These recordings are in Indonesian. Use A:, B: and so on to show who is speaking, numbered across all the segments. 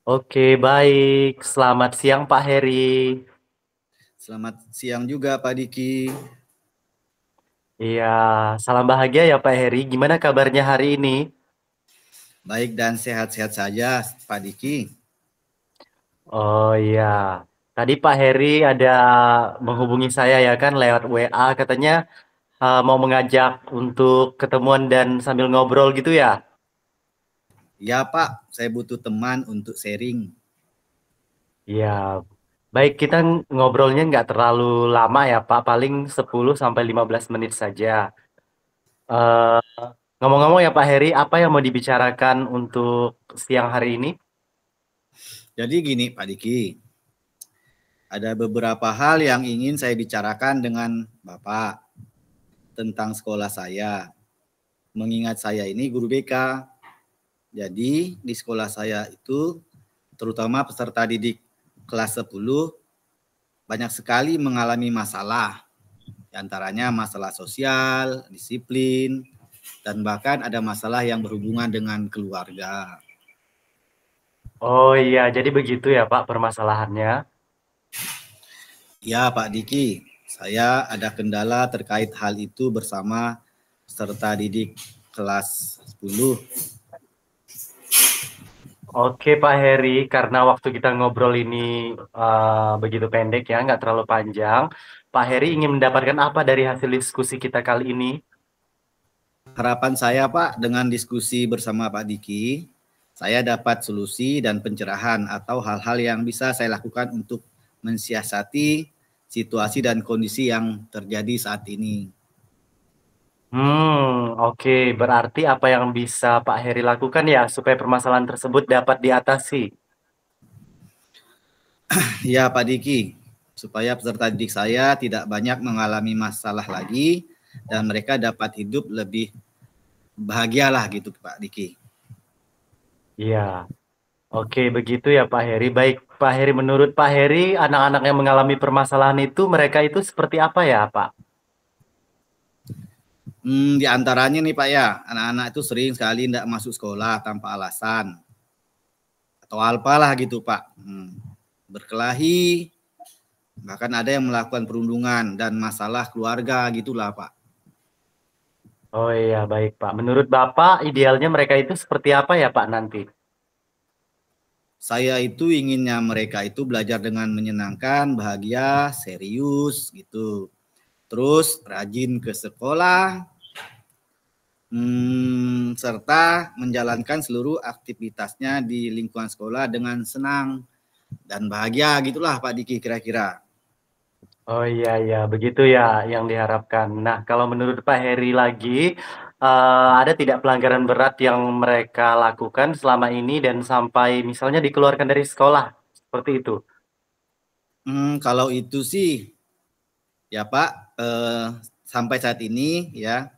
A: Oke, baik. Selamat siang, Pak Heri.
B: Selamat siang juga Pak Diki.
A: Iya, salam bahagia ya, Pak Heri. Gimana kabarnya hari ini?
B: Baik dan sehat-sehat saja Pak Diki.
A: Oh iya, tadi Pak Heri ada menghubungi saya ya kan lewat WA, katanya mau mengajak untuk ketemuan dan sambil ngobrol gitu ya.
B: Ya Pak, saya butuh teman untuk sharing.
A: Iya, baik kita ngobrolnya nggak terlalu lama ya Pak, paling 10 sampai 15 menit saja. Eh, Ngomong-ngomong ya Pak Heri, apa yang mau dibicarakan untuk siang hari ini?
B: Jadi gini Pak Diki, ada beberapa hal yang ingin saya bicarakan dengan Bapak tentang sekolah saya. Mengingat saya ini guru BK, jadi di sekolah saya itu terutama peserta didik kelas 10 banyak sekali mengalami masalah. Di antaranya masalah sosial, disiplin, dan bahkan ada masalah yang berhubungan dengan keluarga.
A: Oh iya, jadi begitu ya Pak permasalahannya.
B: Ya Pak Diki, saya ada kendala terkait hal itu bersama peserta didik kelas 10.
A: Oke Pak Heri, karena waktu kita ngobrol ini begitu pendek ya, nggak terlalu panjang. Pak Heri ingin mendapatkan apa dari hasil diskusi kita kali ini?
B: Harapan saya Pak dengan diskusi bersama Pak Diki, saya dapat solusi dan pencerahan atau hal-hal yang bisa saya lakukan untuk mensiasati situasi dan kondisi yang terjadi saat ini.
A: Oke. Berarti apa yang bisa Pak Heri lakukan ya supaya permasalahan tersebut dapat diatasi?
B: Ya Pak Diki, supaya peserta didik saya tidak banyak mengalami masalah lagi dan mereka dapat hidup lebih bahagialah gitu Pak Diki.
A: Iya, oke begitu ya Pak Heri. Baik, Pak Heri, menurut Pak Heri, anak-anak yang mengalami permasalahan itu, mereka itu seperti apa ya Pak?
B: Di antaranya nih Pak ya, anak-anak itu sering sekali tidak masuk sekolah tanpa alasan atau apalah gitu Pak. Berkelahi, bahkan ada yang melakukan perundungan dan masalah keluarga gitulah Pak.
A: Oh iya, baik Pak. Menurut Bapak, idealnya mereka itu seperti apa ya Pak nanti?
B: Saya itu inginnya mereka itu belajar dengan menyenangkan, bahagia, serius gitu. Terus rajin ke sekolah, serta menjalankan seluruh aktivitasnya di lingkungan sekolah dengan senang dan bahagia gitulah Pak Diki kira-kira.
A: Oh iya, iya, begitu ya yang diharapkan. Nah, kalau menurut Pak Heri lagi, ada tidak pelanggaran berat yang mereka lakukan selama ini dan sampai misalnya dikeluarkan dari sekolah? Seperti itu.
B: Kalau itu sih ya Pak, sampai saat ini ya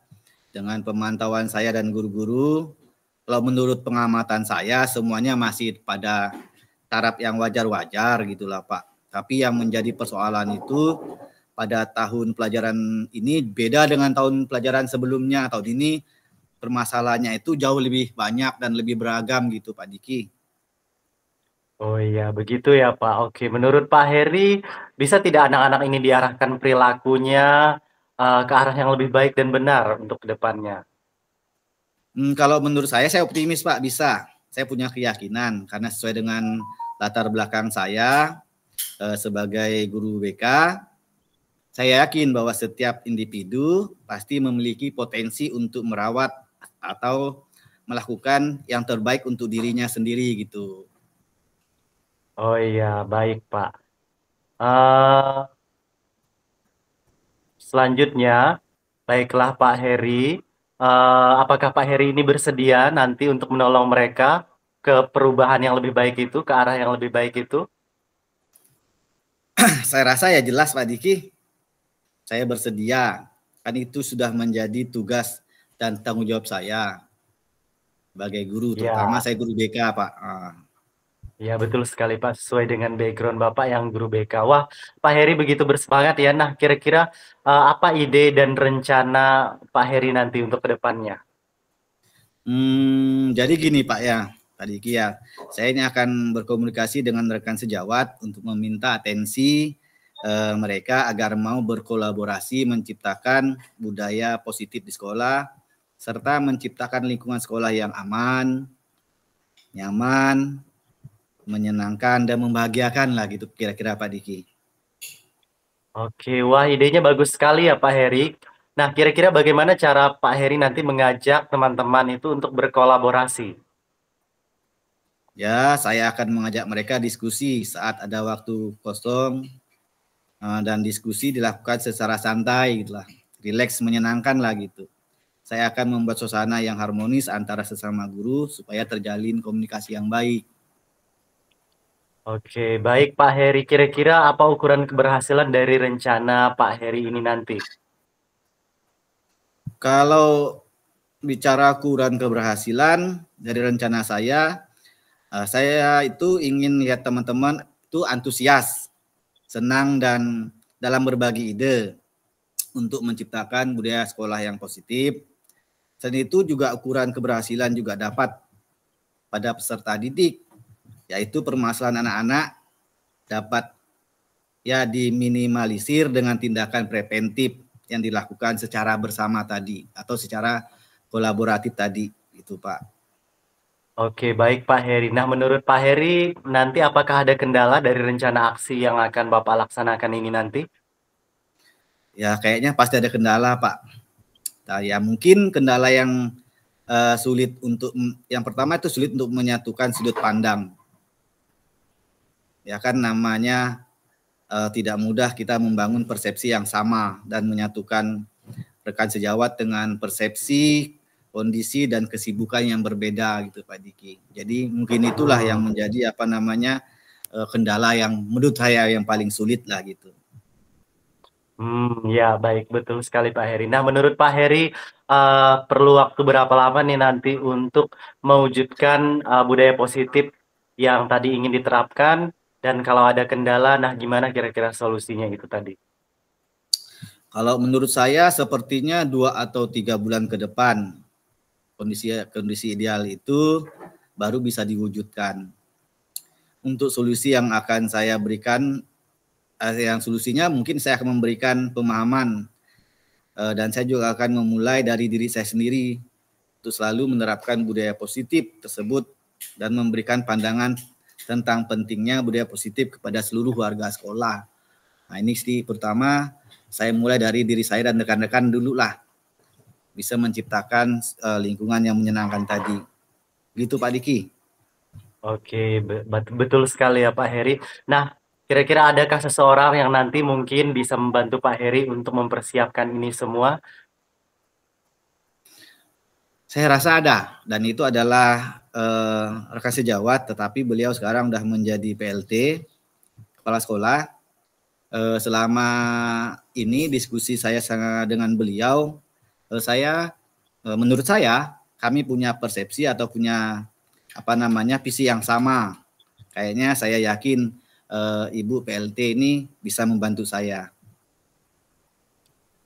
B: dengan pemantauan saya dan guru-guru, kalau menurut pengamatan saya semuanya masih pada taraf yang wajar-wajar gitulah Pak. Tapi yang menjadi persoalan itu pada tahun pelajaran ini beda dengan tahun pelajaran sebelumnya. Tahun ini permasalahannya itu jauh lebih banyak dan lebih beragam gitu Pak Diki.
A: Oh iya, begitu ya Pak. Oke, menurut Pak Heri, bisa tidak anak-anak ini diarahkan perilakunya ke arah yang lebih baik dan benar untuk ke depannya?
B: Kalau menurut saya optimis Pak bisa. Saya punya keyakinan karena sesuai dengan latar belakang saya sebagai guru BK, saya yakin bahwa setiap individu pasti memiliki potensi untuk merawat atau melakukan yang terbaik untuk dirinya sendiri gitu.
A: Oh iya, baik Pak. Eh, Selanjutnya, baiklah Pak Heri. Apakah Pak Heri ini bersedia nanti untuk menolong mereka ke perubahan yang lebih baik itu, ke arah yang lebih baik itu?
B: Saya rasa ya jelas Pak Diki, saya bersedia. Kan itu sudah menjadi tugas dan tanggung jawab saya sebagai guru, terutama
A: Ya,
B: saya guru BK Pak.
A: ya betul sekali Pak, sesuai dengan background Bapak yang guru BK. Wah, Pak Heri begitu bersemangat ya. Nah, kira-kira apa ide dan rencana Pak Heri nanti untuk ke depannya?
B: Jadi gini Pak ya, Pak Diki ya. Saya ini akan berkomunikasi dengan rekan sejawat untuk meminta atensi mereka agar mau berkolaborasi menciptakan budaya positif di sekolah serta menciptakan lingkungan sekolah yang aman, nyaman, menyenangkan dan membahagiakan lah gitu kira-kira Pak Diki.
A: Oke, wah idenya bagus sekali ya Pak Heri. Nah, kira-kira bagaimana cara Pak Heri nanti mengajak teman-teman itu untuk berkolaborasi?
B: Ya, saya akan mengajak mereka diskusi saat ada waktu kosong dan diskusi dilakukan secara santai gitu lah, rileks menyenangkan lah gitu. Saya akan membuat suasana yang harmonis antara sesama guru supaya terjalin komunikasi yang baik.
A: Oke, baik Pak Heri. Kira-kira apa ukuran keberhasilan dari rencana Pak Heri ini nanti?
B: Kalau bicara ukuran keberhasilan dari rencana saya itu ingin lihat teman-teman itu antusias, senang dan dalam berbagi ide untuk menciptakan budaya sekolah yang positif. Selain itu juga ukuran keberhasilan juga dapat pada peserta didik, yaitu permasalahan anak-anak dapat ya diminimalisir dengan tindakan preventif yang dilakukan secara bersama tadi atau secara kolaboratif tadi itu Pak.
A: Oke, baik Pak Heri. Nah, menurut Pak Heri, nanti apakah ada kendala dari rencana aksi yang akan Bapak laksanakan ini nanti?
B: Ya kayaknya pasti ada kendala Pak. Nah, ya mungkin kendala yang sulit untuk yang pertama itu sulit untuk menyatukan sudut pandang. Ya kan namanya tidak mudah kita membangun persepsi yang sama dan menyatukan rekan sejawat dengan persepsi, kondisi dan kesibukan yang berbeda gitu Pak Diki. Jadi mungkin itulah yang menjadi kendala yang menurut saya yang paling sulit lah gitu.
A: Ya baik, betul sekali Pak Heri. Nah, menurut Pak Heri, perlu waktu berapa lama nih nanti untuk mewujudkan budaya positif yang tadi ingin diterapkan? Dan kalau ada kendala, nah gimana kira-kira solusinya itu tadi?
B: Kalau menurut saya sepertinya 2 atau 3 bulan ke depan kondisi ideal itu baru bisa diwujudkan. Untuk solusi yang akan saya berikan, yang solusinya mungkin saya akan memberikan pemahaman dan saya juga akan memulai dari diri saya sendiri untuk selalu menerapkan budaya positif tersebut dan memberikan pandangan tentang pentingnya budaya positif kepada seluruh warga sekolah. Nah ini sih pertama saya mulai dari diri saya dan rekan-rekan dulu lah bisa menciptakan lingkungan yang menyenangkan tadi. Gitu Pak Diki.
A: Oke, betul sekali ya Pak Heri. Nah, kira-kira adakah seseorang yang nanti mungkin bisa membantu Pak Heri untuk mempersiapkan ini semua?
B: Saya rasa ada dan itu adalah rekan sejawat tetapi beliau sekarang sudah menjadi PLT kepala sekolah. Selama ini diskusi saya dengan beliau, menurut saya kami punya persepsi atau punya visi yang sama. Kayaknya saya yakin Ibu PLT ini bisa membantu saya.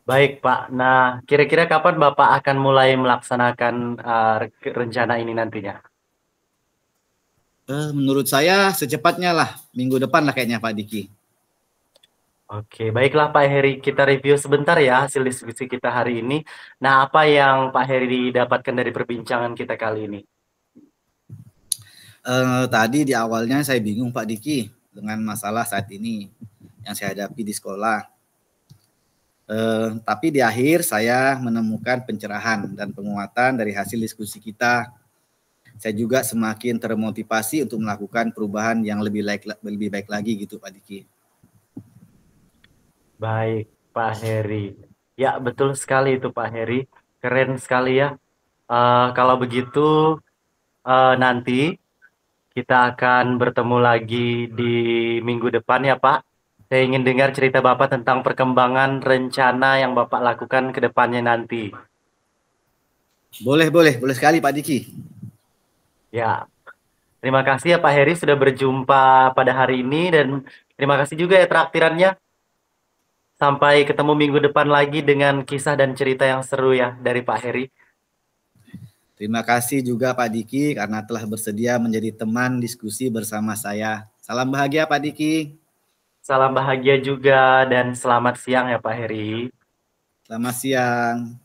A: Baik Pak, nah kira-kira kapan Bapak akan mulai melaksanakan rencana ini nantinya?
B: Menurut saya secepatnya lah, minggu depan lah kayaknya Pak Diki.
A: Oke, baiklah Pak Heri, kita review sebentar ya hasil diskusi kita hari ini. Nah, apa yang Pak Heri dapatkan dari perbincangan kita kali ini?
B: Tadi di awalnya saya bingung Pak Diki dengan masalah saat ini yang saya hadapi di sekolah. Tapi di akhir saya menemukan pencerahan dan penguatan dari hasil diskusi kita. Saya juga semakin termotivasi untuk melakukan perubahan yang lebih baik lagi gitu Pak Diki.
A: Baik, Pak Heri. Ya, betul sekali itu Pak Heri. Keren sekali ya. Kalau begitu, nanti kita akan bertemu lagi di minggu depan ya Pak. Saya ingin dengar cerita Bapak tentang perkembangan rencana yang Bapak lakukan ke depannya nanti.
B: Boleh sekali Pak Diki.
A: Ya, terima kasih ya Pak Heri sudah berjumpa pada hari ini dan terima kasih juga ya traktirannya. Sampai ketemu minggu depan lagi dengan kisah dan cerita yang seru ya dari Pak Heri.
B: Terima kasih juga Pak Diki karena telah bersedia menjadi teman diskusi bersama saya. Salam bahagia Pak Diki.
A: Salam bahagia juga dan selamat siang ya Pak Heri.
B: Selamat siang.